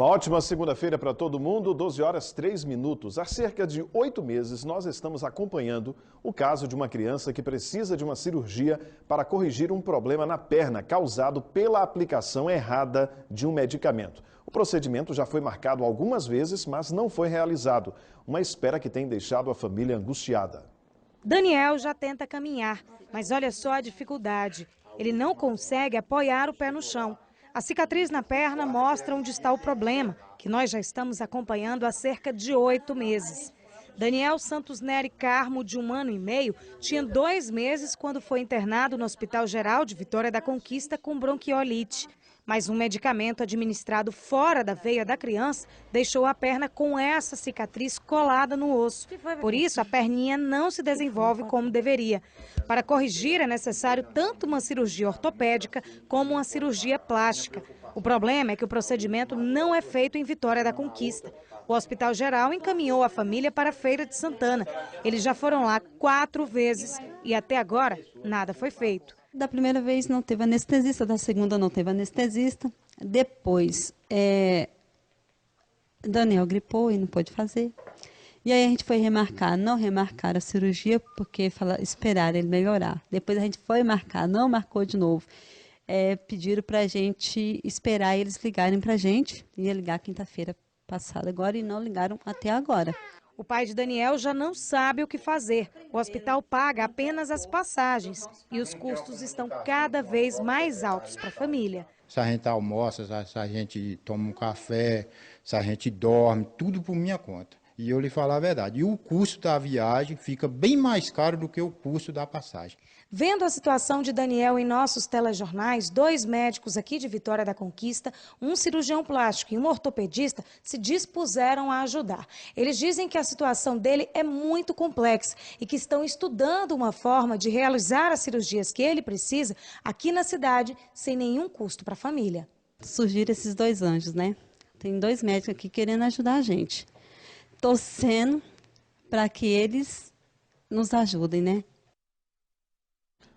Uma ótima segunda-feira para todo mundo, 12 horas 3 minutos. Há cerca de 8 meses, nós estamos acompanhando o caso de uma criança que precisa de uma cirurgia para corrigir um problema na perna causado pela aplicação errada de um medicamento. O procedimento já foi marcado algumas vezes, mas não foi realizado. Uma espera que tem deixado a família angustiada. Daniel já tenta caminhar, mas olha só a dificuldade. Ele não consegue apoiar o pé no chão. A cicatriz na perna mostra onde está o problema, que nós já estamos acompanhando há cerca de 8 meses. Daniel Santos Nery Carmo, de 1 ano e meio, tinha 2 meses quando foi internado no Hospital Geral de Vitória da Conquista com bronquiolite. Mas um medicamento administrado fora da veia da criança deixou a perna com essa cicatriz colada no osso. Por isso, a perninha não se desenvolve como deveria. Para corrigir, é necessário tanto uma cirurgia ortopédica como uma cirurgia plástica. O problema é que o procedimento não é feito em Vitória da Conquista. O Hospital Geral encaminhou a família para a Feira de Santana. Eles já foram lá 4 vezes e até agora nada foi feito. Da primeira vez não teve anestesista, da segunda não teve anestesista. Depois, Daniel gripou e não pôde fazer. E aí a gente foi remarcar, não remarcar a cirurgia, porque esperar ele melhorar. Depois a gente foi marcar, não marcou de novo. Pediram para a gente esperar eles ligarem para a gente. Ia ligar quinta-feira passada agora e não ligaram até agora. O pai de Daniel já não sabe o que fazer. O hospital paga apenas as passagens e os custos estão cada vez mais altos para a família. Se a gente almoça, se a gente toma um café, se a gente dorme, tudo por minha conta. E eu lhe falar a verdade, e o custo da viagem fica bem mais caro do que o custo da passagem. Vendo a situação de Daniel em nossos telejornais, 2 médicos aqui de Vitória da Conquista, um cirurgião plástico e um ortopedista se dispuseram a ajudar. Eles dizem que a situação dele é muito complexa e que estão estudando uma forma de realizar as cirurgias que ele precisa aqui na cidade sem nenhum custo para a família. Surgiram esses 2 anjos, né? Tem 2 médicos aqui querendo ajudar a gente. Torcendo para que eles nos ajudem, né?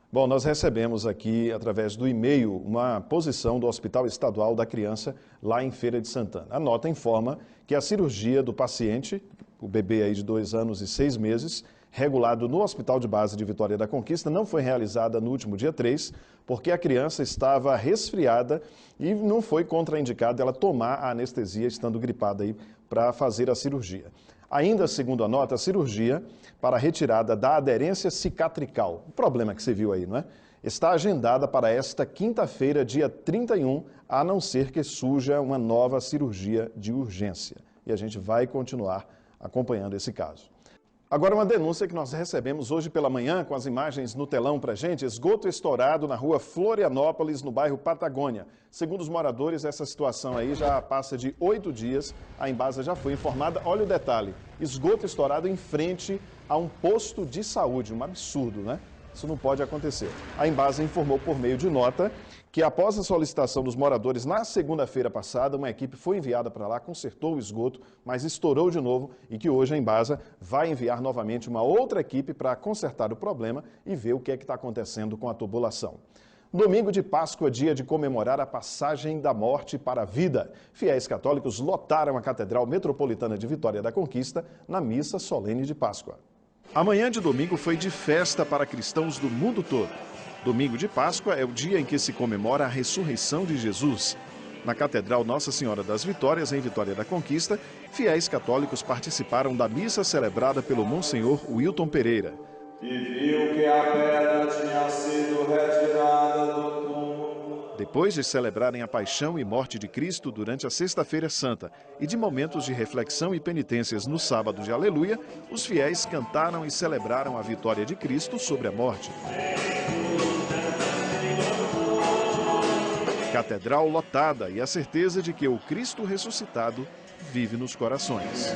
Bom, nós recebemos aqui, através do e-mail, uma posição do Hospital Estadual da Criança, lá em Feira de Santana. A nota informa que a cirurgia do paciente, o bebê aí de 2 anos e 6 meses, regulado no Hospital de Base de Vitória da Conquista, não foi realizada no último dia 3, porque a criança estava resfriada e não foi contraindicado ela tomar a anestesia, estando gripada aí, para fazer a cirurgia. Ainda segundo a nota, a cirurgia para a retirada da aderência cicatrical, o problema que você viu aí, não é? Está agendada para esta quinta-feira, dia 31, a não ser que surja uma nova cirurgia de urgência. E a gente vai continuar acompanhando esse caso. Agora uma denúncia que nós recebemos hoje pela manhã, com as imagens no telão pra gente, esgoto estourado na rua Florianópolis, no bairro Patagônia. Segundo os moradores, essa situação aí já passa de 8 dias, a Embasa já foi informada. Olha o detalhe, esgoto estourado em frente a um posto de saúde, um absurdo, né? Isso não pode acontecer. A Embasa informou por meio de nota que após a solicitação dos moradores na segunda-feira passada, uma equipe foi enviada para lá, consertou o esgoto, mas estourou de novo e que hoje a Embasa vai enviar novamente uma outra equipe para consertar o problema e ver o que é que está acontecendo com a tubulação. Domingo de Páscoa, dia de comemorar a passagem da morte para a vida. Fiéis católicos lotaram a Catedral Metropolitana de Vitória da Conquista na missa solene de Páscoa. A manhã de domingo foi de festa para cristãos do mundo todo. Domingo de Páscoa é o dia em que se comemora a ressurreição de Jesus. Na Catedral Nossa Senhora das Vitórias, em Vitória da Conquista, fiéis católicos participaram da missa celebrada pelo Monsenhor Wilton Pereira. E viu que a pedra tinha sido retirada do túmulo. Depois de celebrarem a paixão e morte de Cristo durante a Sexta-feira Santa e de momentos de reflexão e penitências no sábado de Aleluia, os fiéis cantaram e celebraram a vitória de Cristo sobre a morte. Catedral lotada e a certeza de que o Cristo ressuscitado vive nos corações.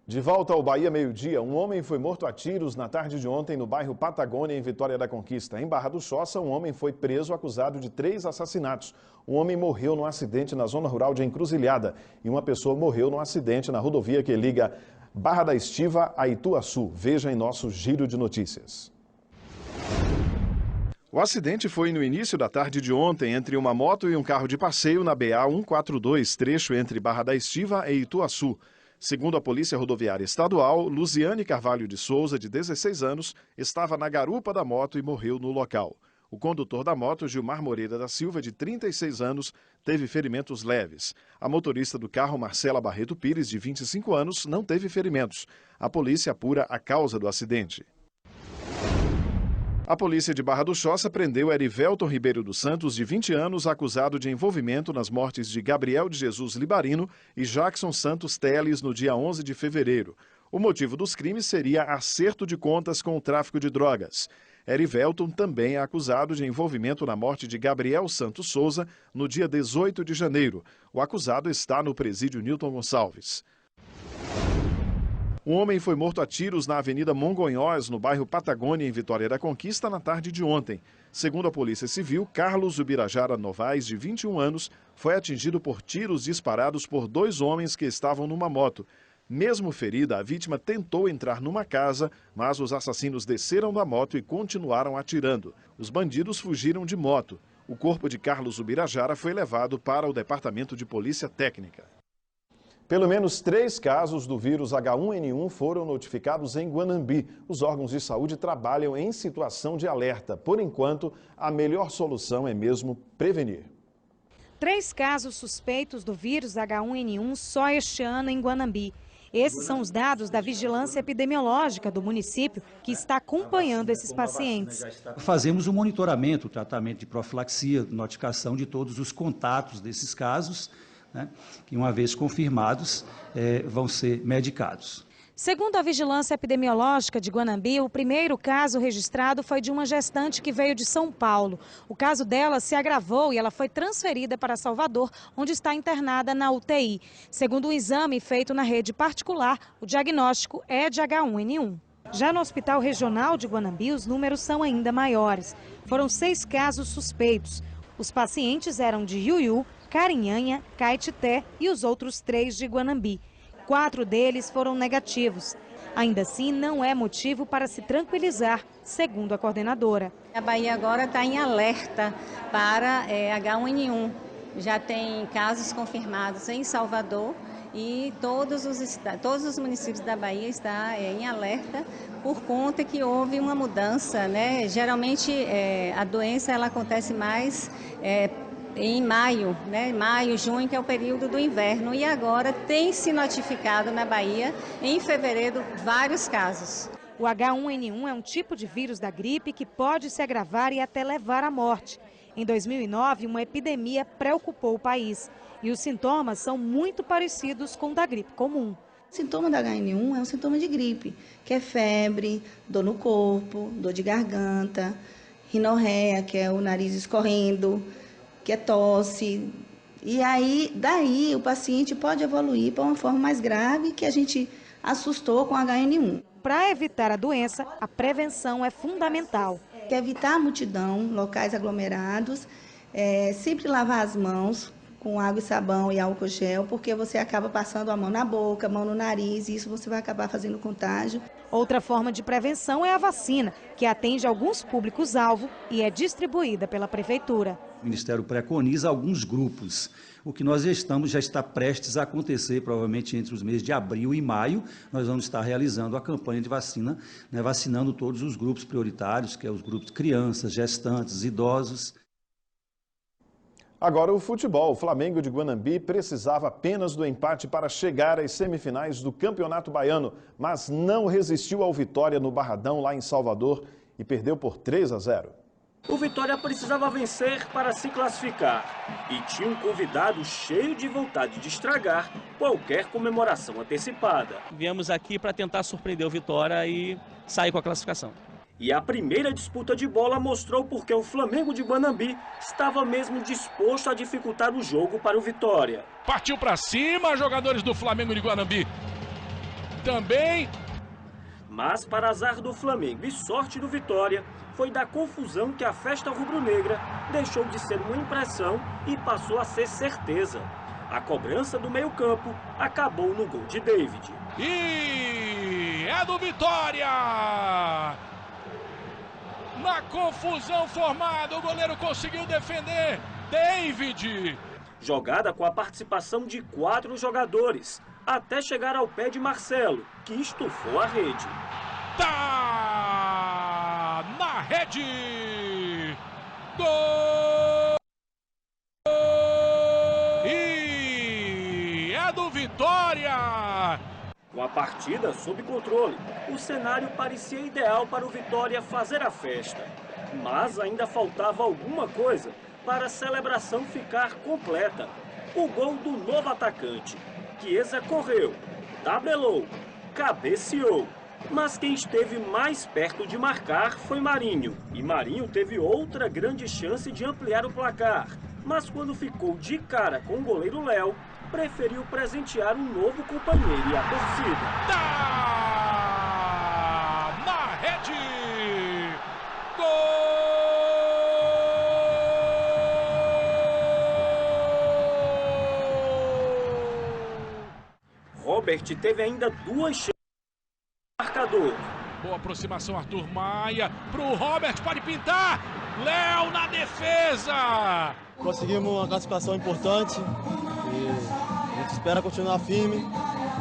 De volta ao Bahia meio-dia, um homem foi morto a tiros na tarde de ontem no bairro Patagônia, em Vitória da Conquista. Em Barra do Choça, um homem foi preso acusado de 3 assassinatos. Um homem morreu num acidente na zona rural de Encruzilhada e uma pessoa morreu num acidente na rodovia que liga Barra da Estiva a Ituaçu. Veja em nosso giro de notícias. O acidente foi no início da tarde de ontem entre uma moto e um carro de passeio na BA-142, trecho entre Barra da Estiva e Ituaçu. Segundo a Polícia Rodoviária Estadual, Luziane Carvalho de Souza, de 16 anos, estava na garupa da moto e morreu no local. O condutor da moto, Gilmar Moreira da Silva, de 36 anos, teve ferimentos leves. A motorista do carro, Marcela Barreto Pires, de 25 anos, não teve ferimentos. A polícia apura a causa do acidente. A polícia de Barra do Choça prendeu Erivelton Ribeiro dos Santos, de 20 anos, acusado de envolvimento nas mortes de Gabriel de Jesus Libarino e Jackson Santos Teles no dia 11 de fevereiro. O motivo dos crimes seria acerto de contas com o tráfico de drogas. Erivelton também é acusado de envolvimento na morte de Gabriel Santos Souza no dia 18 de janeiro. O acusado está no presídio Newton Gonçalves. Um homem foi morto a tiros na Avenida Mongonhós, no bairro Patagônia, em Vitória da Conquista, na tarde de ontem. Segundo a Polícia Civil, Carlos Ubirajara Novaes, de 21 anos, foi atingido por tiros disparados por 2 homens que estavam numa moto. Mesmo ferida, a vítima tentou entrar numa casa, mas os assassinos desceram da moto e continuaram atirando. Os bandidos fugiram de moto. O corpo de Carlos Ubirajara foi levado para o Departamento de Polícia Técnica. Pelo menos 3 casos do vírus H1N1 foram notificados em Guanambi. Os órgãos de saúde trabalham em situação de alerta. Por enquanto, a melhor solução é mesmo prevenir. 3 casos suspeitos do vírus H1N1 só este ano em Guanambi. Esses são os dados da vigilância epidemiológica do município, que está acompanhando esses pacientes. Fazemos o monitoramento, o tratamento de profilaxia, notificação de todos os contatos desses casos, né, que uma vez confirmados vão ser medicados. Segundo a vigilância epidemiológica de Guanambi, o primeiro caso registrado foi de uma gestante que veio de São Paulo. O caso dela se agravou e ela foi transferida para Salvador, onde está internada na UTI. Segundo um exame feito na rede particular, o diagnóstico é de H1N1. Já no Hospital Regional de Guanambi, os números são ainda maiores. Foram 6 casos suspeitos. Os pacientes eram de Iuiú, Carinhanha, Caetité e os outros 3 de Guanambi. 4 deles foram negativos. Ainda assim, não é motivo para se tranquilizar, segundo a coordenadora. A Bahia agora está em alerta para H1N1. Já tem casos confirmados em Salvador e todos os municípios da Bahia estão em alerta por conta que houve uma mudança, né? Geralmente a doença ela acontece mais em maio, né? Maio, junho, que é o período do inverno. E agora tem se notificado na Bahia, em fevereiro, vários casos. O H1N1 é um tipo de vírus da gripe que pode se agravar e até levar à morte. Em 2009, uma epidemia preocupou o país. E os sintomas são muito parecidos com o da gripe comum. O sintoma da H1N1 é um sintoma de gripe, que é febre, dor no corpo, dor de garganta, rinorreia, que é o nariz escorrendo, que é tosse. E aí, daí, o paciente pode evoluir para uma forma mais grave que a gente assustou com H1N1. Para evitar a doença, a prevenção é fundamental. Evitar a multidão, locais aglomerados, sempre lavar as mãos com água e sabão e álcool gel, porque você acaba passando a mão na boca, a mão no nariz, e isso você vai acabar fazendo contágio. Outra forma de prevenção é a vacina, que atende alguns públicos-alvo e é distribuída pela Prefeitura. O Ministério preconiza alguns grupos. O que nós já está prestes a acontecer, provavelmente entre os meses de abril e maio, nós vamos estar realizando a campanha de vacina, né, vacinando todos os grupos prioritários, que é os grupos de crianças, gestantes, idosos. Agora o futebol. O Flamengo de Guanambi precisava apenas do empate para chegar às semifinais do Campeonato Baiano, mas não resistiu ao Vitória no Barradão, lá em Salvador, e perdeu por 3-0. O Vitória precisava vencer para se classificar e tinha um convidado cheio de vontade de estragar qualquer comemoração antecipada. Viemos aqui para tentar surpreender o Vitória e sair com a classificação. E a primeira disputa de bola mostrou porque o Flamengo de Guanambi estava mesmo disposto a dificultar o jogo para o Vitória. Partiu para cima, jogadores do Flamengo de Guanambi. Também. Mas para azar do Flamengo e sorte do Vitória, foi da confusão que a festa rubro-negra deixou de ser uma impressão e passou a ser certeza. A cobrança do meio-campo acabou no gol de David. E é do Vitória! Na confusão formada, o goleiro conseguiu defender. David! Jogada com a participação de 4 jogadores, até chegar ao pé de Marcelo, que estufou a rede. Tá na rede! Gol! E é do Vitória! Com a partida sob controle, o cenário parecia ideal para o Vitória fazer a festa. Mas ainda faltava alguma coisa para a celebração ficar completa. O gol do novo atacante. Chiesa correu, tabelou, cabeceou. Mas quem esteve mais perto de marcar foi Marinho. E Marinho teve outra grande chance de ampliar o placar. Mas quando ficou de cara com o goleiro Léo, preferiu presentear um novo companheiro e a torcida. Tá na rede! Gol! Robert teve ainda 2 chances no marcador. Boa aproximação, Arthur Maia. Pro Robert, pode pintar. Léo na defesa. Conseguimos uma classificação importante e a gente espera continuar firme,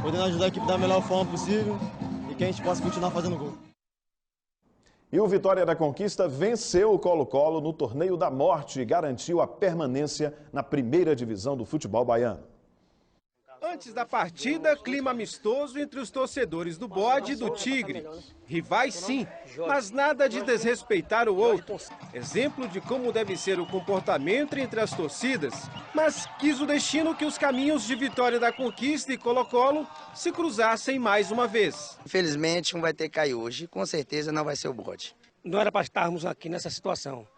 podendo ajudar a equipe da melhor forma possível e que a gente possa continuar fazendo gol. E o Vitória da Conquista venceu o Colo-Colo no Torneio da Morte e garantiu a permanência na primeira divisão do futebol baiano. Antes da partida, clima amistoso entre os torcedores do Bode e do Tigre. Rivais sim, mas nada de desrespeitar o outro. Exemplo de como deve ser o comportamento entre as torcidas. Mas quis o destino que os caminhos de Vitória da Conquista e Colo-Colo se cruzassem mais uma vez. Infelizmente, um vai ter que cair hoje. Com certeza não vai ser o Bode. Não era para estarmos aqui nessa situação.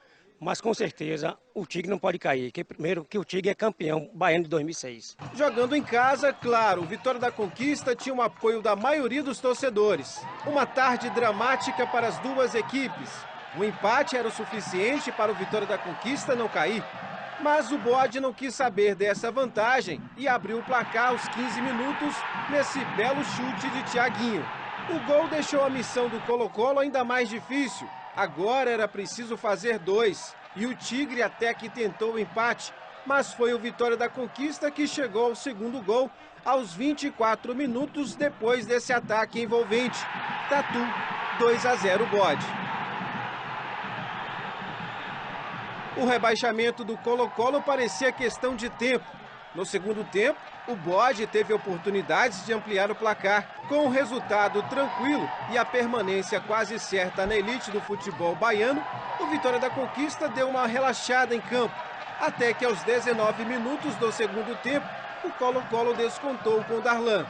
Mas com certeza o Tigre não pode cair, primeiro que o Tigre é campeão baiano de 2006. Jogando em casa, claro, o Vitória da Conquista tinha o apoio da maioria dos torcedores. Uma tarde dramática para as duas equipes. O empate era o suficiente para o Vitória da Conquista não cair. Mas o Bode não quis saber dessa vantagem e abriu o placar aos 15 minutos nesse belo chute de Thiaguinho. O gol deixou a missão do Colo-Colo ainda mais difícil. Agora era preciso fazer 2 e o Tigre até que tentou o empate, mas foi o Vitória da Conquista que chegou ao segundo gol aos 24 minutos depois desse ataque envolvente. Tatu, 2-0 Bode. O rebaixamento do Colo-Colo parecia questão de tempo. No segundo tempo, o Bode teve oportunidades de ampliar o placar. Com o resultado tranquilo e a permanência quase certa na elite do futebol baiano, o Vitória da Conquista deu uma relaxada em campo. Até que aos 19 minutos do segundo tempo, o Colo-Colo descontou com o Darlan.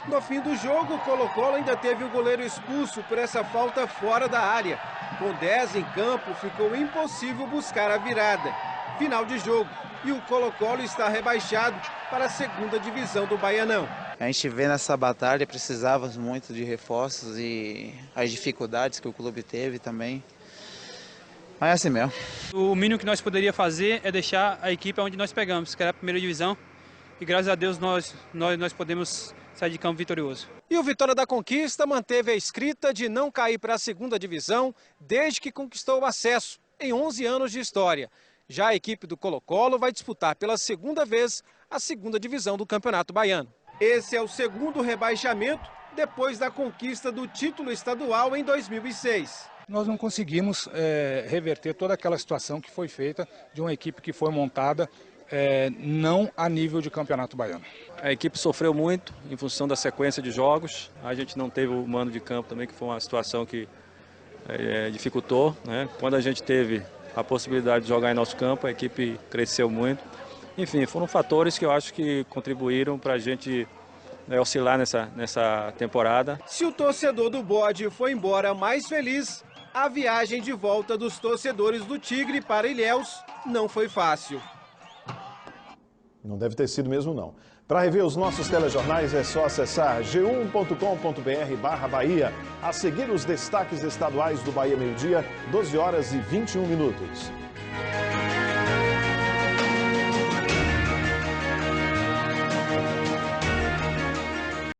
No fim do jogo, o Colo-Colo ainda teve o goleiro expulso por essa falta fora da área. Com 10 em campo, ficou impossível buscar a virada. Final de jogo. E o Colo-Colo está rebaixado para a segunda divisão do Baianão. A gente vê nessa batalha, precisávamos muito de reforços e as dificuldades que o clube teve também. Mas é assim mesmo. O mínimo que nós poderíamos fazer é deixar a equipe onde nós pegamos, que era a primeira divisão. E graças a Deus nós podemos sair de campo vitorioso. E o Vitória da Conquista manteve a escrita de não cair para a segunda divisão desde que conquistou o acesso, em 11 anos de história. Já a equipe do Colo-Colo vai disputar pela segunda vez a segunda divisão do Campeonato Baiano. Esse é o segundo rebaixamento depois da conquista do título estadual em 2006. Nós não conseguimos reverter toda aquela situação que foi feita de uma equipe que foi montada não a nível de Campeonato Baiano. A equipe sofreu muito em função da sequência de jogos. A gente não teve o mando de campo também, que foi uma situação que dificultou, né? Quando a gente teve a possibilidade de jogar em nosso campo, a equipe cresceu muito. Enfim, foram fatores que eu acho que contribuíram para a gente oscilar nessa temporada. Se o torcedor do Bode foi embora mais feliz, a viagem de volta dos torcedores do Tigre para Ilhéus não foi fácil. Não deve ter sido mesmo, não. Para rever os nossos telejornais é só acessar g1.com.br/Bahia. A seguir os destaques estaduais do Bahia Meio Dia, 12 horas e 21 minutos.